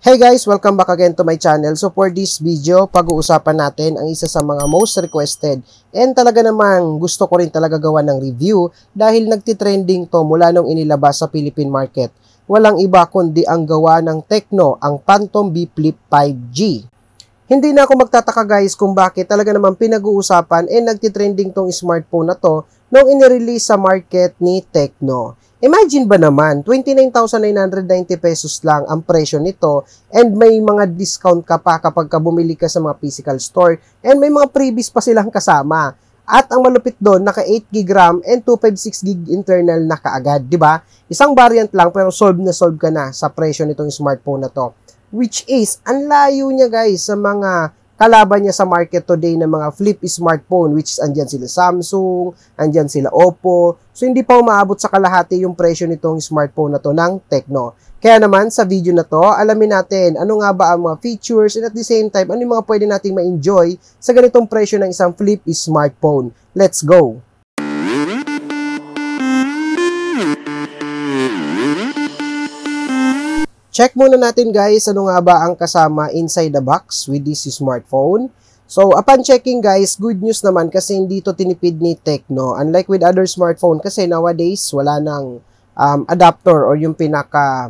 Hey guys! Welcome back again to my channel. So for this video, pag-uusapan natin ang isa sa mga most requested and talaga namang gusto ko rin talaga gawa ng review dahil nagtitrending to mula nung inilabas sa Philippine market. Walang iba kundi ang gawa ng Tecno, ang Phantom B Flip 5G. Hindi na ako magtataka guys kung bakit talaga namang pinag-uusapan and nagtitrending tong smartphone na to nung inirelease sa market ni Tecno. Imagine ba naman, 29,990 pesos lang ang presyo nito and may mga discount ka pa kapag bumili ka sa mga physical store and may mga freebies pa silang kasama. At ang malupit doon, naka 8GB RAM and 256GB internal na kaagad, di ba? Isang variant lang pero solve ka na sa presyo nitong smartphone na to. Which is, ang layo niya guys sa mga kalaban niya sa market today ng mga flip smartphone, which is andyan sila Samsung, andyan sila Oppo. So hindi pa umaabot sa kalahati yung presyo nitong smartphone na to ng Tecno. Kaya naman sa video na to, alamin natin ano nga ba ang mga features and at the same time ano yung mga pwede nating ma-enjoy sa ganitong presyo ng isang flip smartphone. Let's go! Check muna natin guys ano nga ba ang kasama inside the box with this smartphone. So upon checking guys, good news naman kasi hindi to tinipid ni Tecno. Unlike with other smartphone kasi nowadays wala nang adapter or yung pinaka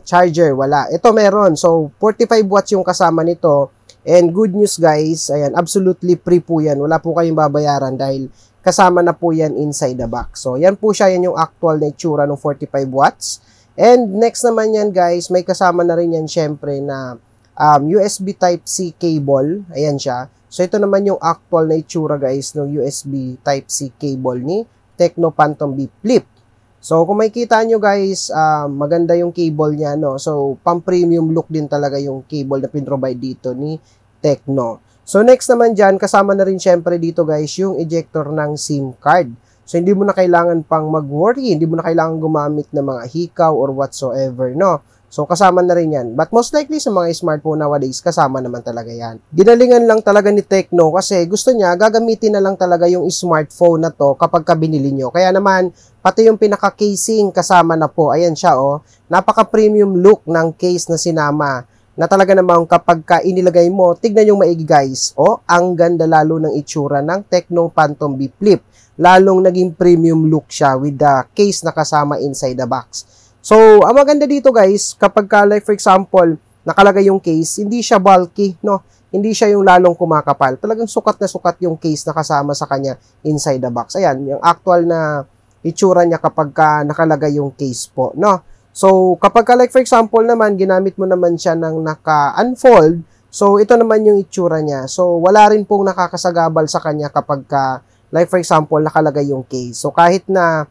charger, wala. Ito meron. So 45 watts yung kasama nito. And good news guys, ayan, absolutely free po yan. Wala po kayong babayaran dahil kasama na po yan inside the box. So yan po siya, yan yung actual na itsura ng 45 watts. And next naman yan guys, may kasama na rin yan syempre na USB Type-C cable. Ayan siya. So ito naman yung actual na itsura guys ng USB Type-C cable ni Tecno Phantom B Flip. So kung makikita nyo guys, maganda yung cable niya, no? So pang-premium look din talaga yung cable na pinrovide dito ni Tecno. So next naman dyan, kasama na rin syempre dito guys yung ejector ng SIM card. So, hindi mo na kailangan pang mag-worry, hindi mo na kailangan gumamit ng mga hikaw or whatsoever, no? So, kasama na rin yan. But most likely sa mga smartphone nowadays, kasama naman talaga yan. Ginalingan lang talaga ni Tecno kasi gusto niya, gagamitin na lang talaga yung smartphone na to kapag binili nyo. Kaya naman, pati yung pinaka-casing kasama na po. Ayan siya, oh. Napaka-premium look ng case na sinama na talaga namang kapag inilagay mo, tignan yung maigi guys. Oh, ang ganda lalo ng itsura ng Tecno Phantom B Flip. Lalong naging premium look siya with the case na kasama inside the box. So, ang maganda dito guys, kapag like for example, nakalagay yung case, hindi siya bulky, no? Hindi siya yung lalong kumakapal. Talagang sukat na sukat yung case na kasama sa kanya inside the box. Ayan, yung actual na itsura niya kapag nakalagay yung case po, no? So, kapag like for example naman, ginamit mo naman siya ng naka-unfold, so ito naman yung itsura niya. So, wala rin pong nakakasagabal sa kanya kapag like for example, nakalagay yung case. So, kahit na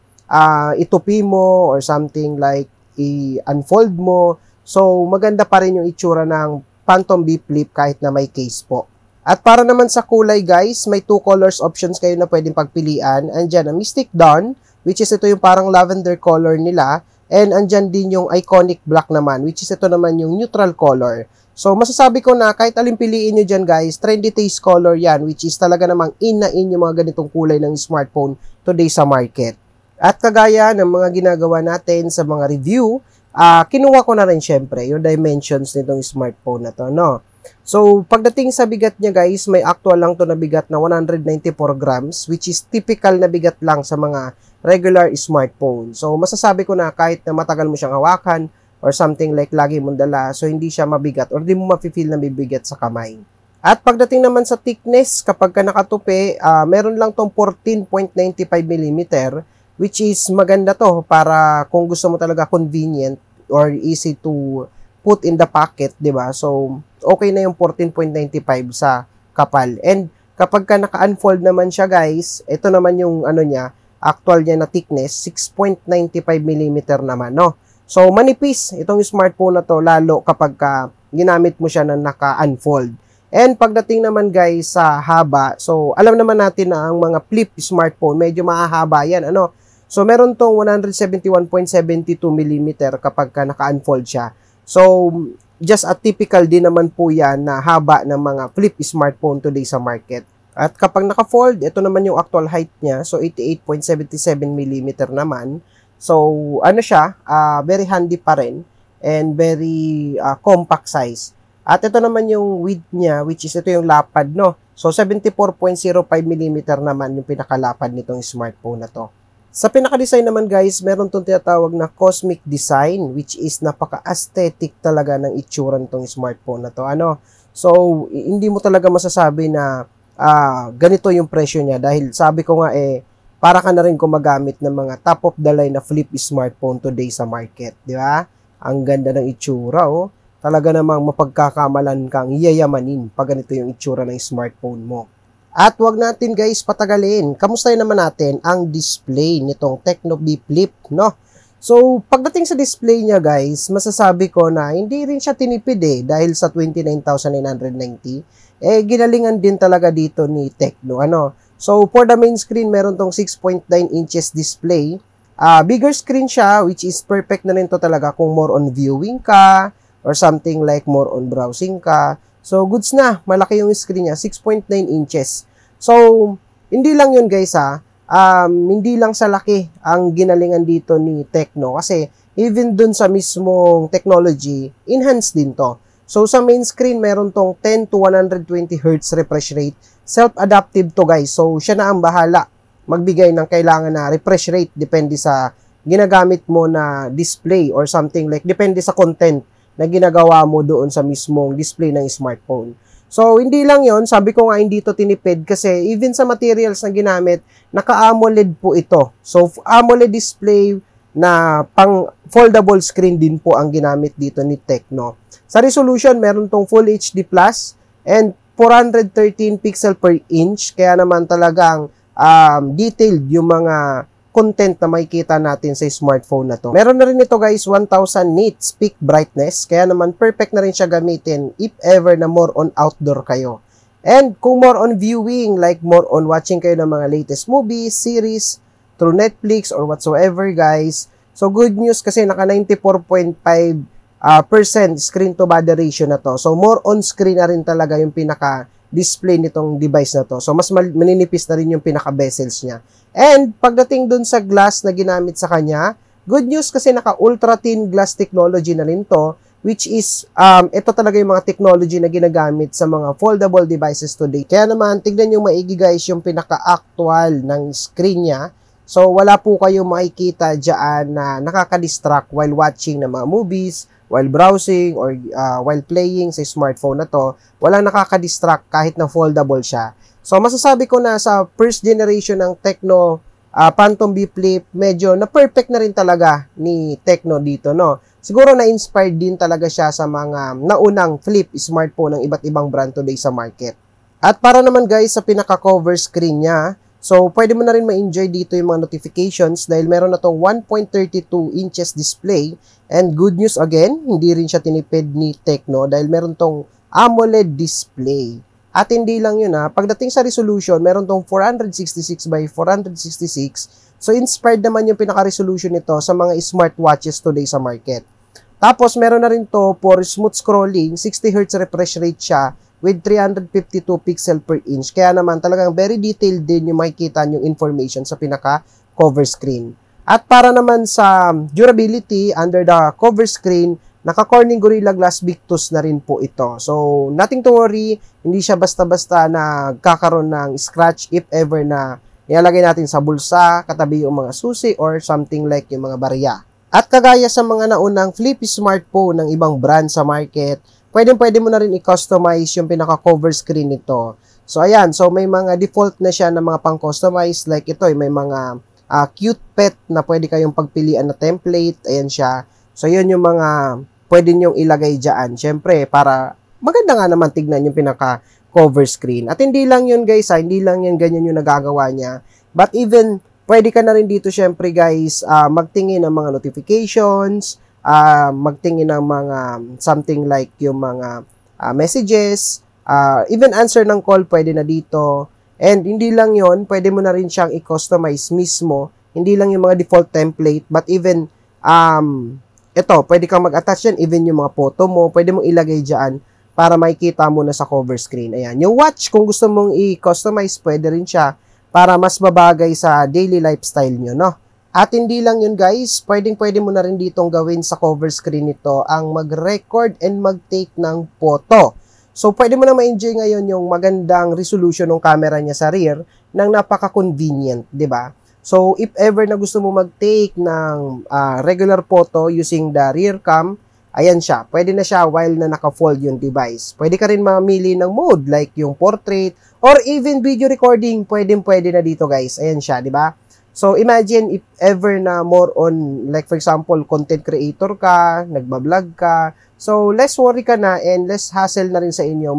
itupi mo or something like i-unfold mo, so maganda pa rin yung itsura ng Phantom B Flip kahit na may case po. At para naman sa kulay guys, may 2 colors options kayo na pwedeng pagpilian. Andyan ang Mystic Dawn, which is ito yung parang lavender color nila. And andyan din yung Iconic Black naman, which is ito naman yung neutral color. So, masasabi ko na kahit alin piliin nyo dyan guys, trendy taste color yan, which is talaga namang in na in yung mga ganitong kulay ng smartphone today sa market. At kagaya ng mga ginagawa natin sa mga review, kinuha ko na rin syempre yung dimensions nitong smartphone na to, no? So, pagdating sa bigat niya guys, may actual lang to na bigat na 194 grams, which is typical na bigat lang sa mga regular smartphone. So, masasabi ko na kahit na matagal mo siyang hawakan, or something like lagi mong dala, so hindi siya mabigat or di mo mafe-feel na bibigat sa kamay. At pagdating naman sa thickness, kapag nakatupi, meron lang tong 14.95mm, which is maganda to para kung gusto mo talaga convenient or easy to put in the pocket, di ba? So, okay na yung 14.95 sa kapal. And kapag naka-unfold naman siya guys, ito naman yung niya, actual niya na thickness, 6.95mm naman, no? So, manipis itong smartphone na to lalo kapag ginamit mo siya na naka-unfold. And pagdating naman guys sa haba, so alam naman natin na ang mga flip smartphone medyo mahahaba yan, ano? So, meron tong 171.72mm kapag naka-unfold siya. So, just a typical din naman po yan na haba ng mga flip smartphone today sa market. At kapag naka-fold, ito naman yung actual height niya, so 88.77mm naman. So, ano siya, very handy pa rin. and very compact size. At ito naman yung width niya, which is ito yung lapad, no? So, 74.05mm naman yung pinakalapad nitong smartphone na to. Sa pinaka-design naman guys, meron itong tinatawag na cosmic design, which is napaka-aesthetic talaga ng itsura nitong smartphone na to. So, hindi mo talaga masasabi na ganito yung presyo niya dahil sabi ko nga para ka na rin gumagamit ng mga top of the line na flip smartphone today sa market, di ba? Ang ganda ng itsura, oh. Talaga namang mapagkakamalan kang yayamanin pag ganito yung itsura ng smartphone mo. At wag natin guys patagalin. Kamustahin naman natin ang display nitong Tecno B Flip, no? So, pagdating sa display niya guys, masasabi ko na hindi rin siya tinipid dahil sa 29,990. Ginalingan din talaga dito ni Tecno, So, for the main screen, meron tong 6.9 inches display. Bigger screen siya, which is perfect na rin to talaga kung more on viewing ka, or something like more on browsing ka. So, goods na. Malaki yung screen niya. 6.9 inches. So, hindi lang yun guys hindi lang sa laki ang ginalingan dito ni Tecno. Kasi, even dun sa mismong technology, enhanced din to. So, sa main screen, meron tong 10 to 120 Hz refresh rate. Self-adaptive to guys. So, siya na ang bahala magbigay ng kailangan na refresh rate. Depende sa ginagamit mo na display or something like, depende sa content na ginagawa mo doon sa mismong display ng smartphone. So, hindi lang yon, sabi ko nga hindi to tinipid kasi even sa materials na ginamit, naka-AMOLED po ito. So, AMOLED display na pang foldable screen din po ang ginamit dito ni Tecno. Sa resolution, meron tong Full HD Plus and 413 pixel per inch, kaya naman talagang detailed yung mga content na makikita natin sa smartphone na to. Meron na rin ito guys, 1000 nits peak brightness, kaya naman perfect na rin siya gamitin if ever na more on outdoor kayo. And kung more on viewing, like more on watching kayo ng mga latest movies, series, through Netflix or whatsoever guys, so good news kasi naka 94.5% screen to body ratio na to. So more on screen na rin talaga yung pinaka-display nitong device na to. So mas maninipis na rin yung pinaka-bezels niya. And pagdating dun sa glass na ginamit sa kanya, good news kasi naka ultra thin glass technology na rin to, which is, ito talaga yung mga technology na ginagamit sa mga foldable devices today. Kaya naman, tignan yung maigi guys yung pinaka-actual ng screen niya. So, wala po kayong makikita dyan na nakaka-distract while watching ng mga movies, while browsing, or while playing sa smartphone na to. Walang nakaka-distract kahit na foldable siya. So, masasabi ko na sa first generation ng Tecno Phantom B Flip, medyo na-perfect na rin talaga ni Tecno dito, no? Siguro na-inspired din talaga siya sa mga naunang flip smartphone ng iba't ibang brand today sa market. At para naman guys, sa pinaka-cover screen niya, so pwede mo na rin ma-enjoy dito yung mga notifications dahil meron na tong 1.32 inches display. And good news again, hindi rin siya tinipid ni Tecno dahil meron tong AMOLED display. At hindi lang yun pagdating sa resolution, meron tong 466 by 466. So, inspired naman yung pinaka-resolution nito sa mga smartwatches today sa market. Tapos, meron na rin to for smooth scrolling, 60Hz refresh rate siya with 352 pixel per inch. Kaya naman, talagang very detailed din yung makikita yung information sa pinaka-cover screen. At para naman sa durability, under the cover screen, naka-Corning Gorilla Glass Victus na rin po ito. So, nothing to worry. Hindi siya basta-basta na kakaroon ng scratch if ever na ilalagay natin sa bulsa, katabi yung mga susi, or something like yung mga barya. At kagaya sa mga naunang flip smartphone ng ibang brand sa market, pwede mo na rin i-customize yung pinaka-cover screen nito. So, ayan. So, may mga default na siya na mga pang-customize. Like ito, may mga cute pet na pwede kayong pagpilian na template. Ayan siya. So, yun yung mga pwede nyong ilagay dyan. Siyempre, para maganda nga naman tignan yung pinaka-cover screen. At hindi lang yun guys, hindi lang yan ganyan yung nagagawa niya. But even, pwede ka na rin dito siyempre guys, magtingin ng mga notifications, magtingin ng mga something like yung mga messages, even answer ng call pwede na dito. And hindi lang yun, pwede mo na rin siyang i-customize mismo. Hindi lang yung mga default template, but even ito, pwede kang mag-attach yan, even yung mga photo mo, pwede mong ilagay dyan para makikita mo na sa cover screen. Ayan. Yung watch, kung gusto mong i-customize, pwede rin siya para mas mabagay sa daily lifestyle nyo, no? At hindi lang yun guys, pwede mo na rin ditong gawin sa cover screen nito ang mag-record and mag-take ng photo. So pwede mo na ma-enjoy ngayon yung magandang resolution ng camera niya sa rear nang napaka-convenient, 'di ba? So if ever na gusto mo mag-take ng regular photo using the rear cam, ayan siya. Pwede na siya while na naka-fold yung device. Pwede ka rin mamili ng mode like yung portrait or even video recording. Pwede na dito guys. Ayan siya, 'di ba? So, imagine if ever na more on, like for example, content creator ka, nagbablog ka. So, less worry ka na and less hassle na rin sa inyo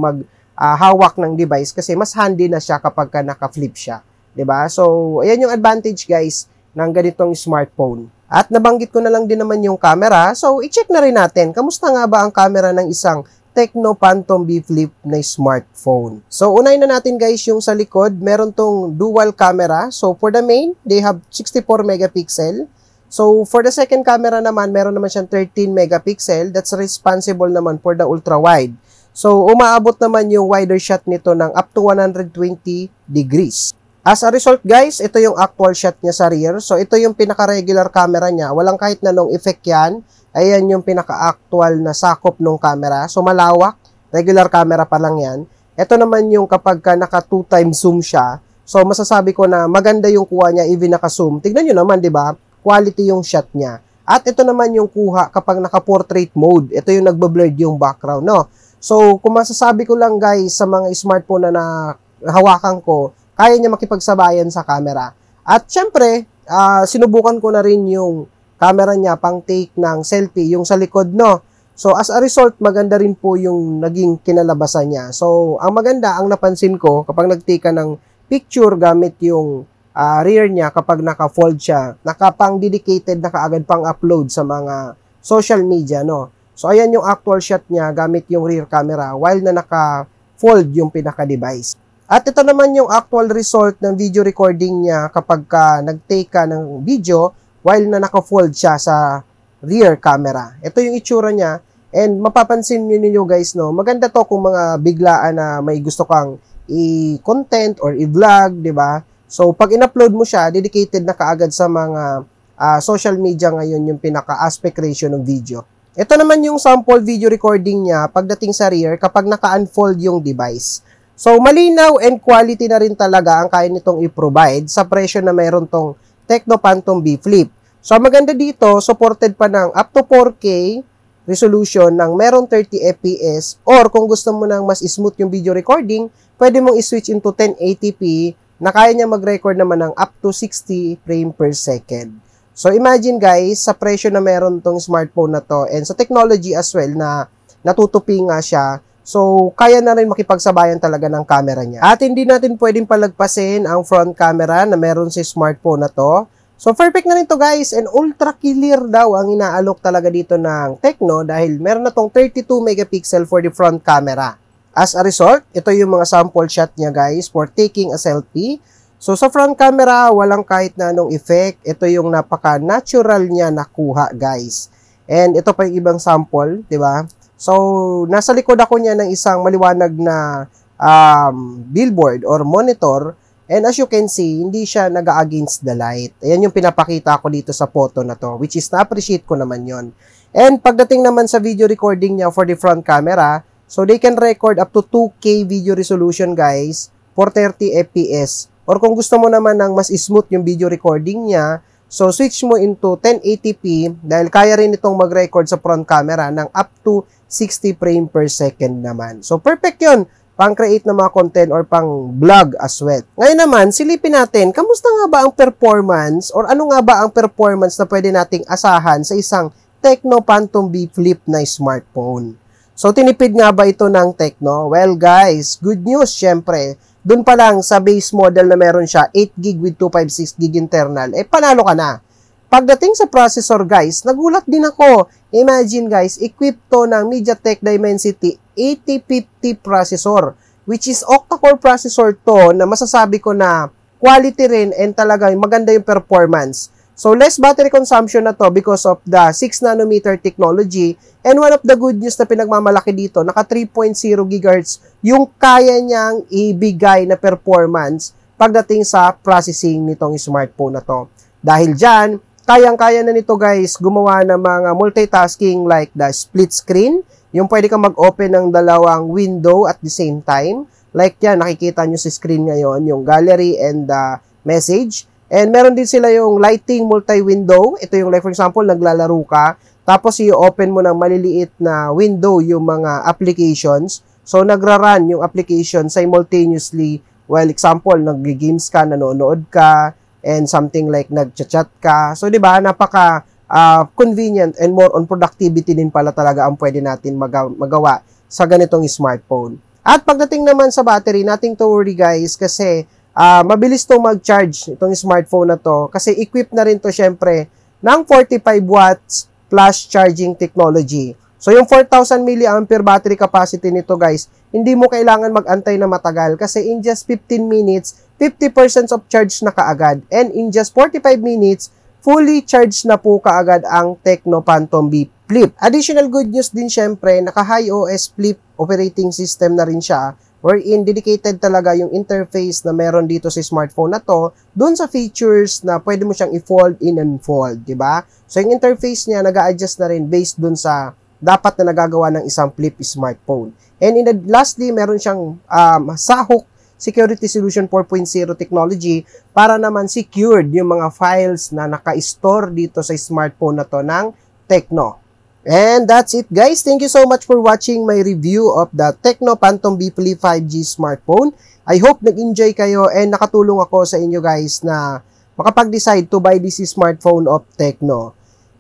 hawak ng device kasi mas handy na siya kapag ka naka-flip siya. 'Di ba? So, ayan yung advantage guys ng ganitong smartphone. At nabanggit ko na lang din naman yung camera. So, i-check na rin natin. Kamusta nga ba ang camera ng isang Tecno Phantom B Flip na smartphone? So, unahin na natin guys yung sa likod. Meron tong dual camera. So, for the main, they have 64 megapixel. So, for the second camera naman, meron naman siyang 13 megapixel. That's responsible naman for the ultra-wide. So, umaabot naman yung wider shot nito ng up to 120 degrees. As a result guys, ito yung actual shot niya sa rear. So, ito yung pinaka-regular camera niya. Walang kahit na nung effect yan. Ayan yung pinaka-actual na sakop ng camera. So, malawak. Regular camera pa lang yan. Ito naman yung kapag ka naka 2x zoom siya. So, masasabi ko na maganda yung kuha niya even naka-zoom. Tignan nyo naman, di ba? Quality yung shot niya. At ito naman yung kuha kapag naka-portrait mode. Ito yung nagbe-blurred yung background, no? So, kung masasabi ko lang guys sa mga smartphone na hawakan ko, kaya niya makipagsabayan sa camera. At syempre, sinubukan ko na rin yung camera niya pang take ng selfie, yung sa likod, no? So, as a result, maganda rin po yung naging kinalabasan niya. So, ang maganda, ang napansin ko, kapag nag-take ka ng picture gamit yung rear niya, kapag naka-fold siya, nakapang-dedicated na kaagad pang-upload sa mga social media, no? So, ayan yung actual shot niya gamit yung rear camera while na naka-fold yung pinaka-device. At ito naman yung actual result ng video recording niya kapag nag-take ka ng video while na naka-fold siya sa rear camera. Ito yung itsura niya. And mapapansin niyo guys, no, maganda to kung mga biglaan na may gusto kang i-content or i-vlog, di ba? So, pag in-upload mo siya, dedicated na kaagad sa mga social media ngayon yung pinaka-aspect ratio ng video. Ito naman yung sample video recording niya pagdating sa rear kapag naka-unfold yung device. So, malinaw and quality na rin talaga ang kaya nitong i-provide sa presyo na mayroon tong Tecno Phantom B Flip. So, maganda dito, supported pa ng up to 4K resolution ng merong 30 FPS or kung gusto mo ng mas smooth yung video recording, pwede mong i-switch into 1080p na kaya niya mag-record naman ng up to 60 frame per second. So, imagine guys, sa presyo na meron tong smartphone na to and sa technology as well na natutupi nga siya, so, kaya na rin makipagsabayan talaga ng camera niya. At hindi natin pwedeng palagpasin ang front camera na meron si smartphone na to. So, perfect na rin to guys and ultra clear daw ang inaalok talaga dito ng Tecno dahil meron na tong 32 megapixel for the front camera. As a result, ito yung mga sample shot niya guys for taking a selfie. So, sa front camera, walang kahit na anong effect. Ito yung napaka-natural niya nakuha guys. And ito pa yung ibang sample, di ba? So, nasa likod ako niya ng isang maliwanag na billboard or monitor. And as you can see, hindi siya nag-against the light. Ayan yung pinapakita ko dito sa photo na to, which is na-appreciate ko naman yon. And pagdating naman sa video recording niya for the front camera, so they can record up to 2K video resolution guys for 30 FPS. Or kung gusto mo naman ng mas smooth yung video recording niya, so switch mo into 1080p dahil kaya rin itong mag-record sa front camera ng up to 60 frame per second naman. So, perfect yun. Pang-create ng mga content or pang-vlog as well. Ngayon naman, silipin natin, kamusta nga ba ang performance or ano nga ba ang performance na pwede nating asahan sa isang Tecno Phantom B Flip na smartphone? So, tinipid nga ba ito ng Tecno? Well, guys, good news, syempre. Doon pa lang sa base model na meron siya, 8GB with 256GB internal, panalo ka na. Pagdating sa processor guys, nagulat din ako. Imagine guys, equipped to ng MediaTek Dimensity 8050 processor, which is octa-core processor to na masasabi ko na quality rin and talaga maganda yung performance. So, less battery consumption na to because of the 6nm technology. And one of the good news na pinagmamalaki dito, naka 3.0 GHz yung kaya niyang ibigay na performance pagdating sa processing nitong smartphone na to. Dahil dyan, kayang-kaya na nito guys gumawa ng mga multitasking like the split screen, yung pwede kang mag-open ng dalawang window at the same time. Like yan, nakikita nyo sa screen ngayon, yung gallery and the message. And meron din sila yung lighting multi-window. Ito yung like for example, naglalaro ka, tapos i-open mo ng maliliit na window yung mga applications. So nagra-run yung application simultaneously. Well, example, nag-games ka, nanonood ka, and something like nag-chat ka. So 'di ba, napaka convenient and more on productivity din pala talaga ang pwede natin magawa sa ganitong smartphone. At pagdating naman sa battery, nothing to worry guys kasi mabilis tong mag-charge itong smartphone na to kasi equipped na rin to syempre ng 45 watts flash charging technology. So yung 4,000 mAh battery capacity nito guys, hindi mo kailangan mag-antay na matagal kasi in just 15 minutes, 50% of charge na kaagad. And in just 45 minutes, fully charged na po kaagad ang Tecno Phantom B Flip. Additional good news din syempre, naka-iOS Flip operating system na rin siya, wherein dedicated talaga yung interface na meron dito sa smartphone na to dun sa features na pwede mo siyang i-fold in and fold, di ba? So yung interface niya nag-a-adjust na rin based dun sa dapat na nagagawa ng isang flip smartphone. And lastly, meron siyang Sahok Security Solution 4.0 technology para naman secured yung mga files na naka-store dito sa smartphone na to ng Tecno. And that's it guys. Thank you so much for watching my review of the Tecno Phantom B Flip 5G smartphone. I hope nag-enjoy kayo and nakatulong ako sa inyo guys na makapag-decide to buy this smartphone of Tecno.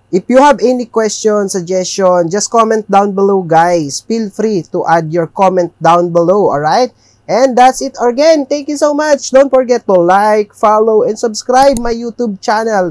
If you have any question, suggestion, just comment down below guys. Feel free to add your comment down below, alright? And that's it again. Thank you so much. Don't forget to like, follow, and subscribe my YouTube channel.